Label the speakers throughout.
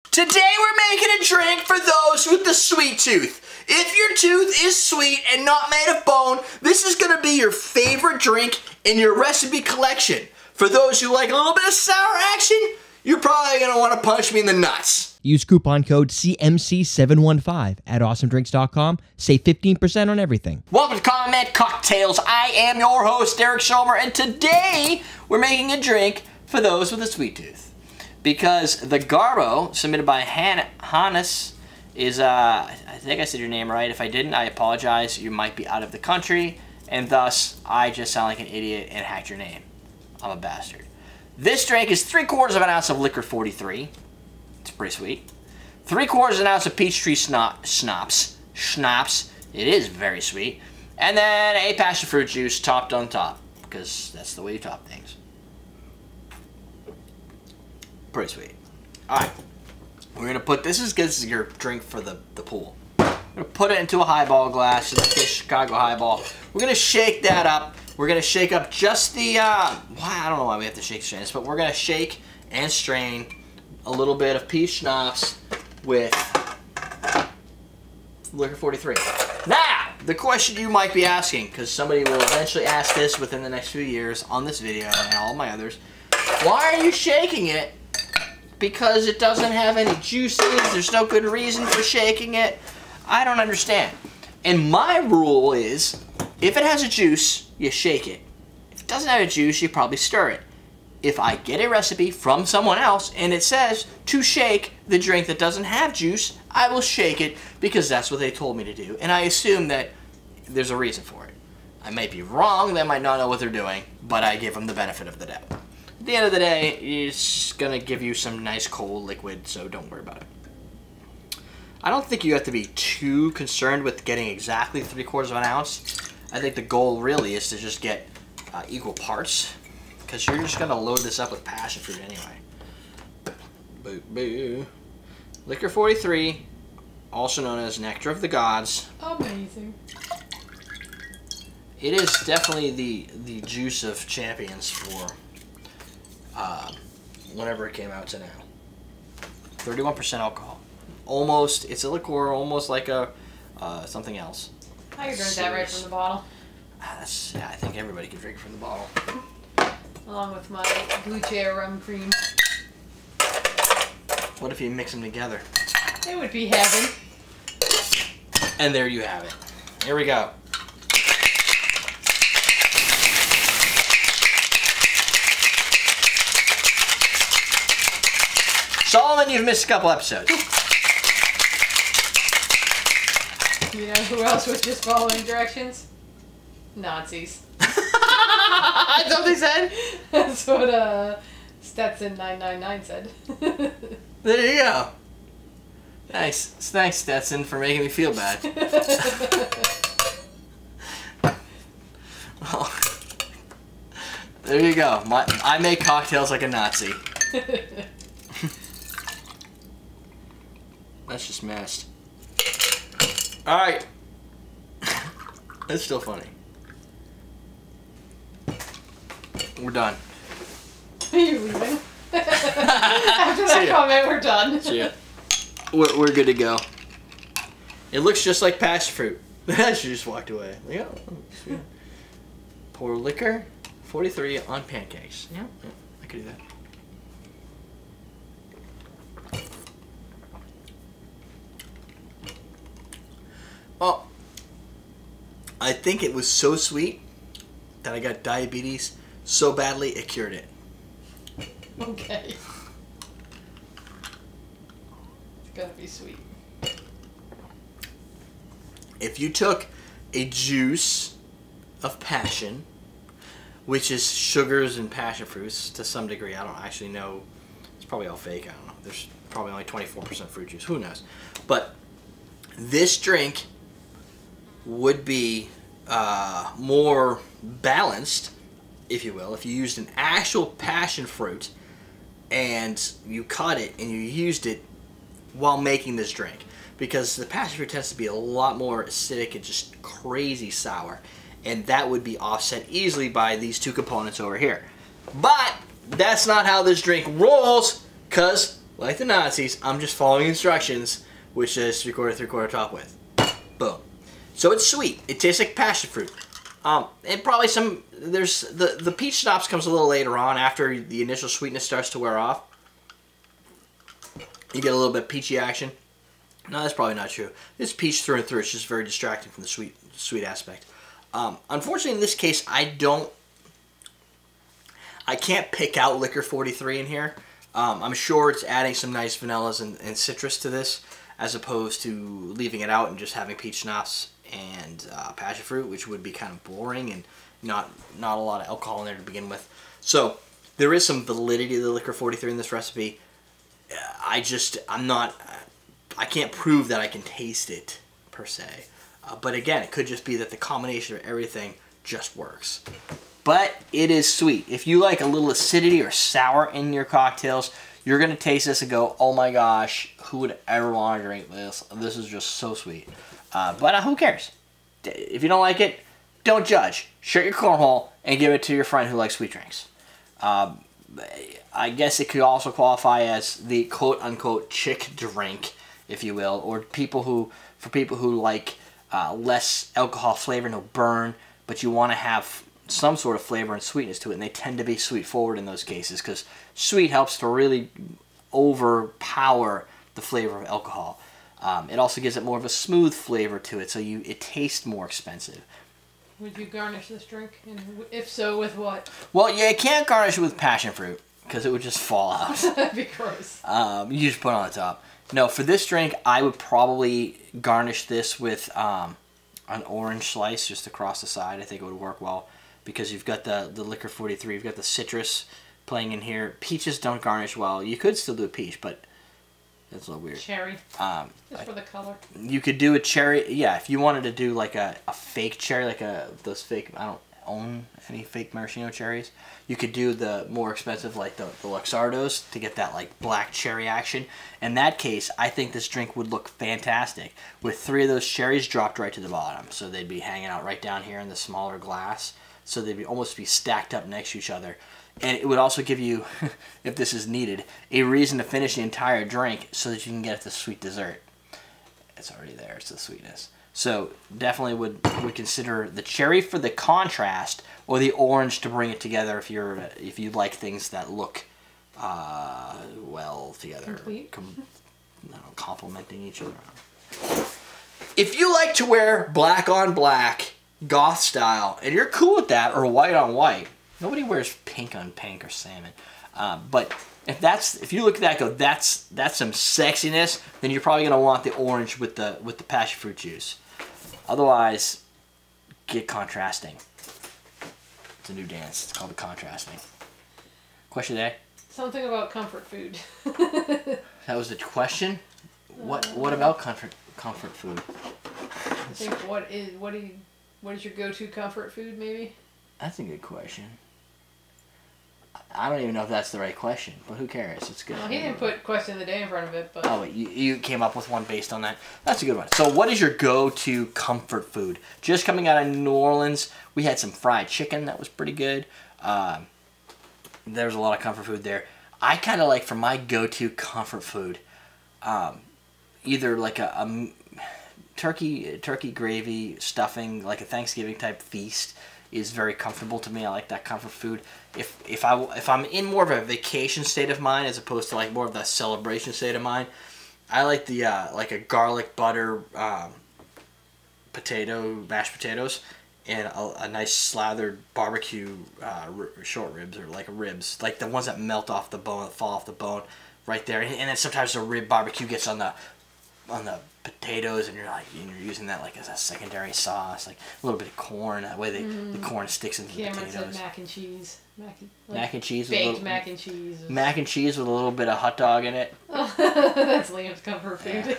Speaker 1: Today we're making a drink for those with the sweet tooth. If your tooth is sweet and not made of bone, this is going to be your favorite drink in your recipe collection. For those who like a little bit of sour action, you're probably going to want to punch me in the nuts.
Speaker 2: Use coupon code CMC715 at awesomedrinks.com. Save 15% on everything.
Speaker 1: Welcome to Comment Cocktails. I am your host, Derrick Schommer, and today we're making a drink for those with a sweet tooth. Because the Garbo, submitted by Hannes, is, I think I said your name right. If I didn't, I apologize. You might be out of the country, and thus, I just sound like an idiot and hacked your name. I'm a bastard. This drink is 3/4 of an ounce of Licor 43. It's pretty sweet. 3/4 of an ounce of Peachtree Schnapps. It is very sweet. And then a passion fruit juice topped on top, because that's the way you top things. Pretty sweet. Alright. We're going to put, this is your drink for the pool. We're going to put it into a highball glass, like a Chicago highball. We're going to shake that up. We're going to shake up just the, I don't know why we have to shake strain this, but we're going to shake and strain a little bit of peach schnapps with Licor 43. Now, the question you might be asking, because somebody will eventually ask this within the next few years on this video and all my others, why are you shaking it? Because it doesn't have any juices, there's no good reason for shaking it. I don't understand. And my rule is, if it has a juice, you shake it. If it doesn't have a juice, you probably stir it. If I get a recipe from someone else and it says to shake the drink that doesn't have juice, I will shake it because that's what they told me to do. And I assume that there's a reason for it. I might be wrong, they might not know what they're doing, but I give them the benefit of the doubt. At the end of the day, it's going to give you some nice cold liquid, so don't worry about it. I don't think you have to be too concerned with getting exactly 3/4 of an ounce. I think the goal really is to just get equal parts, because you're just going to load this up with passion fruit anyway. Boo, boo. Licor 43, also known as Nectar of the Gods.
Speaker 3: Amazing.
Speaker 1: It is definitely the juice of champions for whenever it came out to now. 31% alcohol. Almost, it's a liqueur, almost like a something else.
Speaker 3: I could drink that right from the bottle.
Speaker 1: Yeah, I think everybody can drink it from the bottle.
Speaker 3: Along with my blue chair rum cream.
Speaker 1: What if you mix them together?
Speaker 3: It would be heaven.
Speaker 1: And there you have it. Here we go. Solomon, you've missed a couple episodes.
Speaker 3: You know who else was just following directions? Nazis. That's what they said? That's what Stetson 999 said.
Speaker 1: There you go. Nice. Thanks, Stetson, for making me feel bad. Well, there you go. I make cocktails like a Nazi. That's just messed. Alright. That's still funny. We're done.
Speaker 3: Are you leaving? After that comment, we're done.
Speaker 1: See ya. We're good to go. It looks just like passion fruit. She just walked away. Yeah. Pour Licor 43 on pancakes. Yeah, I could do that. Well, I think it was so sweet that I got diabetes so badly it cured it.
Speaker 3: Okay. It's gonna be sweet.
Speaker 1: If you took a juice of passion, which is sugars and passion fruits to some degree, I don't actually know, it's probably all fake, I don't know, there's probably only 24% fruit juice, who knows, but this drink would be more balanced, if you will, if you used an actual passion fruit and you cut it and you used it while making this drink, because the passion fruit tends to be a lot more acidic and just crazy sour, and that would be offset easily by these two components over here. But that's not how this drink rolls, because like the Nazis, I'm just following instructions, which says 3/4 top width. Boom. So it's sweet. It tastes like passion fruit. And probably there's the peach schnapps comes a little later on after the initial sweetness starts to wear off. You get a little bit of peachy action. No, that's probably not true. It's peach through and through. It's just very distracting from the sweet aspect. Unfortunately, in this case, I can't pick out Licor 43 in here. I'm sure it's adding some nice vanillas and citrus to this, as opposed to leaving it out and just having peach schnapps and passion fruit, which would be kind of boring and not a lot of alcohol in there to begin with. So there is some validity to the Licor 43 in this recipe. I can't prove that I can taste it per se. But again, it could just be that the combination of everything just works. But it is sweet. If you like a little acidity or sour in your cocktails, you're going to taste this and go, oh my gosh, who would ever want to drink this? This is just so sweet. But who cares? If you don't like it, don't judge. Shut your cornhole and give it to your friend who likes sweet drinks. I guess it could also qualify as the quote-unquote chick drink, if you will, or for people who like less alcohol flavor, no burn, but you want to have some sort of flavor and sweetness to it, and they tend to be sweet forward in those cases because sweet helps to really overpower the flavor of alcohol. It also gives it more of a smooth flavor to it, so it tastes more expensive.
Speaker 3: Would you garnish this drink? And if so, with what?
Speaker 1: Well, yeah, you can't garnish it with passion fruit because it would just fall out.
Speaker 3: That'd be gross.
Speaker 1: You just put it on the top. No, for this drink, I would probably garnish this with an orange slice just across the side. I think it would work well because you've got the Licor 43, you've got the citrus playing in here. Peaches don't garnish well. You could still do a peach, but that's a little weird.
Speaker 3: Cherry. Just for the color.
Speaker 1: You could do a cherry. Yeah, if you wanted to do like a fake cherry, like those fake, I don't own any fake maraschino cherries. You could do the more expensive, like the Luxardos, to get that like black cherry action. In that case, I think this drink would look fantastic with 3 of those cherries dropped right to the bottom. So they'd be hanging out right down here in the smaller glass. So they'd almost be stacked up next to each other. And it would also give you, if this is needed, a reason to finish the entire drink so that you can get at the sweet dessert. It's already there, it's the sweetness. So definitely would consider the cherry for the contrast or the orange to bring it together if you like things that look well together.
Speaker 3: Complete.
Speaker 1: Complementing each other. If you like to wear black on black, goth style, and you're cool with that, or white on white, nobody wears pink on pink or salmon. But if you look at that and go, that's some sexiness, then you're probably gonna want the orange with the passion fruit juice. Otherwise, get contrasting. It's a new dance. It's called the contrasting. Question today?
Speaker 3: Something about comfort food.
Speaker 1: That was the question. What about comfort food?
Speaker 3: I think what is your go-to comfort food? Maybe.
Speaker 1: That's a good question. I don't even know if that's the right question, but who cares? It's good.
Speaker 3: Well, he didn't put question of the day in front of it, but...
Speaker 1: Oh, wait, you came up with one based on that? That's a good one. So what is your go-to comfort food? Just coming out of New Orleans, we had some fried chicken that was pretty good. There's a lot of comfort food there. I kind of like, for my go-to comfort food, either like a turkey gravy stuffing, like a Thanksgiving type feast, is very comfortable to me. I like that comfort food. If I'm in more of a vacation state of mind as opposed to like more of the celebration state of mind, I like the like a garlic butter mashed potatoes and a nice slathered barbecue short ribs, or like ribs, like the ones that melt off the bone, fall off the bone right there. And then sometimes the rib barbecue gets on the potatoes, and you're using that like as a secondary sauce, like a little bit of corn. That way the corn sticks into the potatoes.
Speaker 3: Cameron said mac and cheese.
Speaker 1: Mac and cheese.
Speaker 3: Baked mac and cheese.
Speaker 1: Mac and cheese with a little bit of hot dog in it.
Speaker 3: That's Liam's comfort food.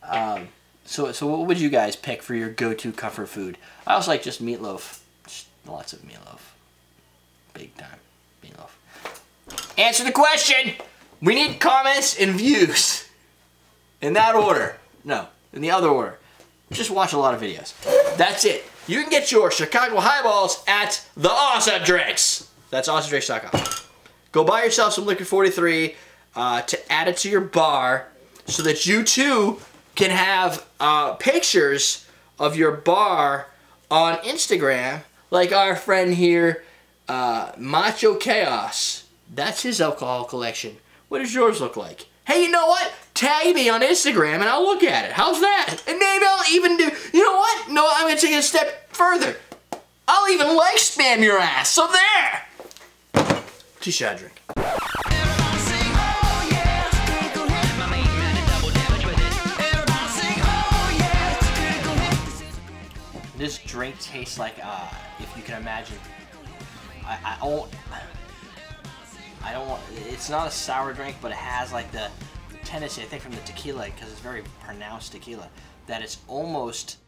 Speaker 1: Yeah. So what would you guys pick for your go-to comfort food? I also like just meatloaf. Just lots of meatloaf. Big time meatloaf. Answer the question! We need comments and views. In that order. No, in the other order. Just watch a lot of videos. That's it. You can get your Chicago highballs at the Awesome Drinks. That's awesomedrinks.com. Go buy yourself some Licor 43. to add it to your bar so that you too can have pictures of your bar on Instagram, like our friend here, Macho Chaos. That's his alcohol collection. What does yours look like? Hey, you know what? Tag me on Instagram and I'll look at it. How's that? And maybe I'll even do, you know what? No, I'm going to take it a step further. I'll even like spam your ass. So there. Two shot drink. This drink tastes like, if you can imagine, I don't want, it's not a sour drink, but it has like the tendency, I think from the tequila, because it's very pronounced tequila, that it's almost